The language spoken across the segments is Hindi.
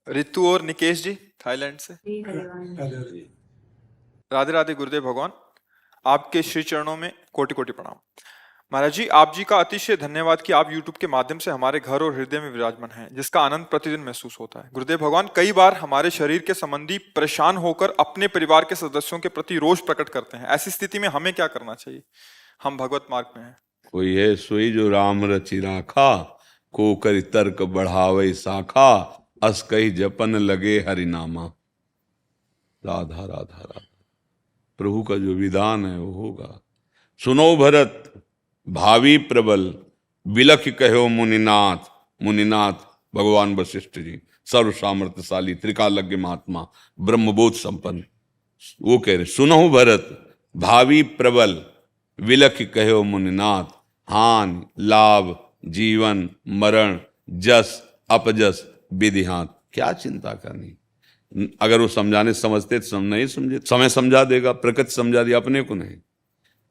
रितु और निकेश जी थाईलैंड से। राधे राधे गुरुदेव भगवान, आपके श्री चरणों में कोटि कोटि प्रणाम। महाराज जी, आप जी का अतिशय धन्यवाद कि आप YouTube के माध्यम से हमारे घर और हृदय में विराजमान हैं, जिसका आनंद प्रतिदिन महसूस होता है। गुरुदेव भगवान, कई बार हमारे शरीर के संबंधी परेशान होकर अपने परिवार के सदस्यों के प्रति रोष प्रकट करते हैं। ऐसी स्थिति में हमें क्या करना चाहिए? हम भगवत मार्ग में हैं। कोई है सोई जो राम रचि राखा, को करि तर्क बढ़ावे शाखा, अस कही जपन लगे हरिनामा। राधा राधा राधा, प्रभु का जो विधान है वो होगा। सुनो भरत भावी प्रबल, बिलख कहो मुनिनाथ। मुनिनाथ भगवान वशिष्ठ जी, सर्व सामर्थ्यशाली त्रिकालज्ञ महात्मा, ब्रह्मबोध संपन्न। वो कह रहे सुनो भरत भावी प्रबल, विलख कहो मुनिनाथ। हान लाभ जीवन मरण जस अपजस विधिहात, क्या चिंता करनी। अगर वो समझाने समझते तो नहीं समझे, समय समझा देगा, प्रकृति समझा दिया, अपने को नहीं।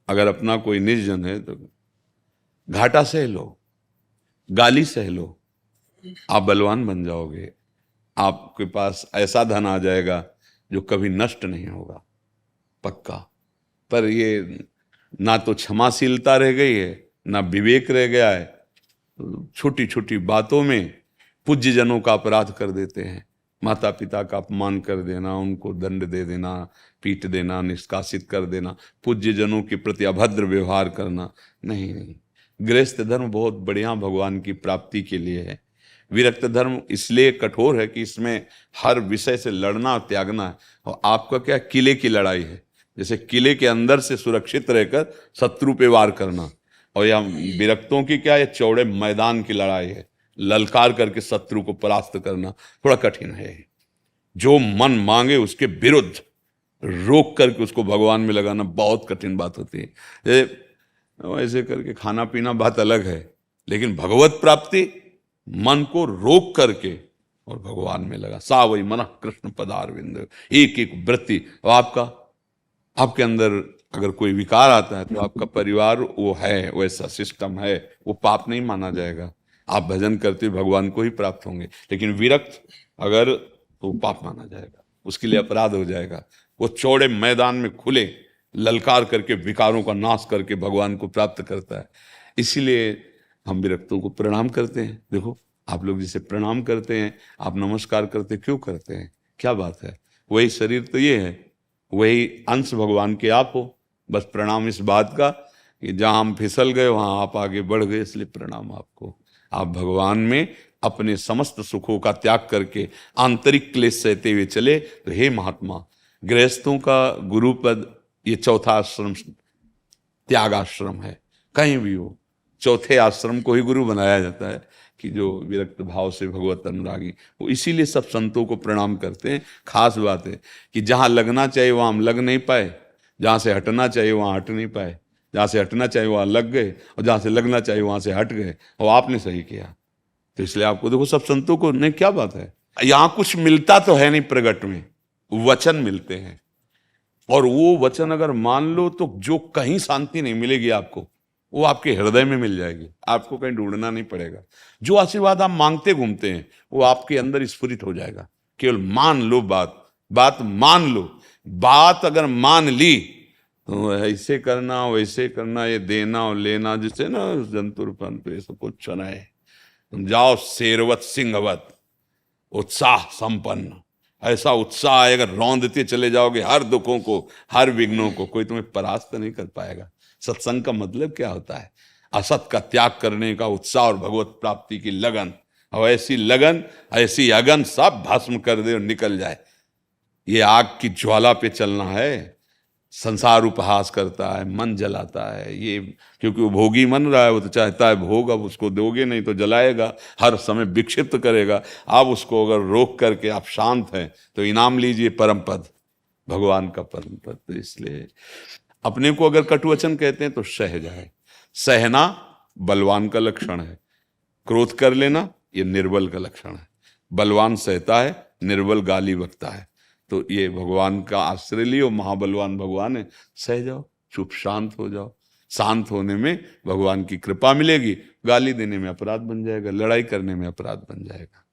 अगर अपना कोई निर्जन है तो घाटा सह लो, गाली सह लो, आप बलवान बन जाओगे। आपके पास ऐसा धन आ जाएगा जो कभी नष्ट नहीं होगा, पक्का। पर ये ना तो क्षमाशीलता रह गई है, ना विवेक रह गया है। छोटी छोटी बातों में पूज्य जनों का अपराध कर देते हैं। माता पिता का अपमान कर देना, उनको दंड दे देना, पीट देना, निष्कासित कर देना, पूज्य जनों के प्रति अभद्र व्यवहार करना। नहीं नहीं, गृहस्थ धर्म बहुत बढ़िया भगवान की प्राप्ति के लिए है। विरक्त धर्म इसलिए कठोर है कि इसमें हर विषय से लड़ना और त्यागना है। और आपका क्या, किले की लड़ाई है। जैसे किले के अंदर से सुरक्षित रहकर शत्रु पे वार करना, और यहाँ विरक्तों की क्या है, चौड़े मैदान की लड़ाई है। ललकार करके शत्रु को परास्त करना थोड़ा कठिन है। जो मन मांगे उसके विरुद्ध रोक करके उसको भगवान में लगाना बहुत कठिन बात होती है। ऐसे करके खाना पीना बात अलग है, लेकिन भगवत प्राप्ति मन को रोक करके और भगवान में लगा। सा वही मन कृष्ण पदारविंद, एक एक वृत्ति। और आपके अंदर अगर कोई विकार आता है तो आपका परिवार वो है, वैसा सिस्टम है, वो पाप नहीं माना जाएगा। आप भजन करते भगवान को ही प्राप्त होंगे। लेकिन विरक्त अगर, तो पाप माना जाएगा, उसके लिए अपराध हो जाएगा। वो चौड़े मैदान में खुले ललकार करके विकारों का नाश करके भगवान को प्राप्त करता है। इसीलिए हम विरक्तों को प्रणाम करते हैं। देखो आप लोग जिसे प्रणाम करते हैं, आप नमस्कार करते, क्यों करते हैं, क्या बात है? वही शरीर तो ये है, वही अंश भगवान के आप हो। बस प्रणाम इस बात का कि जहां हम फिसल गए वहां आप आगे बढ़ गए, इसलिए प्रणाम आपको। आप भगवान में अपने समस्त सुखों का त्याग करके आंतरिक क्लेश सहते हुए चले तो हे महात्मा, गृहस्थों का गुरुपद ये चौथा आश्रम त्याग आश्रम है। कहीं भी हो, चौथे आश्रम को ही गुरु बनाया जाता है कि जो विरक्त भाव से भगवत अनुरागी। वो इसीलिए सब संतों को प्रणाम करते हैं। खास बात है कि जहाँ लगना चाहिए वहाँ हम लग नहीं पाए, जहाँ से हटना चाहिए वहाँ हट नहीं पाए, जहाँ से हटना चाहिए वहाँ लग गए, और जहाँ से लगना चाहिए वहाँ से हट गए, और आपने सही किया। तो इसलिए आपको देखो सब संतों को, नहीं क्या बात है, यहाँ कुछ मिलता तो है नहीं, प्रगट में वचन मिलते हैं। और वो वचन अगर मान लो तो जो कहीं शांति नहीं मिलेगी आपको, वो आपके हृदय में मिल जाएगी। आपको कहीं ढूंढना नहीं पड़ेगा। जो आशीर्वाद आप मांगते घूमते हैं वो आपके अंदर स्फुरित हो जाएगा। केवल मान लो बात मान लो। बात अगर मान ली तो ऐसे करना वैसे करना, ये देना और लेना, जिससे ना जंतुर पंतु ये सब कुछ नहीं। तुम जाओ शेरवत सिंहवत उत्साह संपन्न, ऐसा उत्साह है, अगर रौंदते चले जाओगे हर दुखों को, हर विघ्नों को, कोई तुम्हें परास्त नहीं कर पाएगा। सत्संग का मतलब क्या होता है? असत का त्याग करने का उत्साह और भगवत प्राप्ति की लगन। और ऐसी लगन, ऐसी अगन सब भस्म कर दे और निकल जाए। ये आग की ज्वाला पे चलना है। संसार उपहास करता है, मन जलाता है, ये क्योंकि वो भोगी मन रहा है, वो तो चाहता है भोग, अब उसको दोगे नहीं तो जलाएगा, हर समय विक्षिप्त करेगा। आप उसको अगर रोक करके आप शांत हैं तो इनाम लीजिए परम पद, भगवान का परम पद। तो इसलिए अपने को अगर कटुवचन कहते हैं तो सह जाए। सहना बलवान का लक्षण है, क्रोध कर लेना ये निर्बल का लक्षण है। बलवान सहता है, निर्बल गाली बकता है। तो ये भगवान का आश्रय लियो, महाबलवान भगवान है, सह जाओ, चुप शांत हो जाओ। शांत होने में भगवान की कृपा मिलेगी, गाली देने में अपराध बन जाएगा, लड़ाई करने में अपराध बन जाएगा।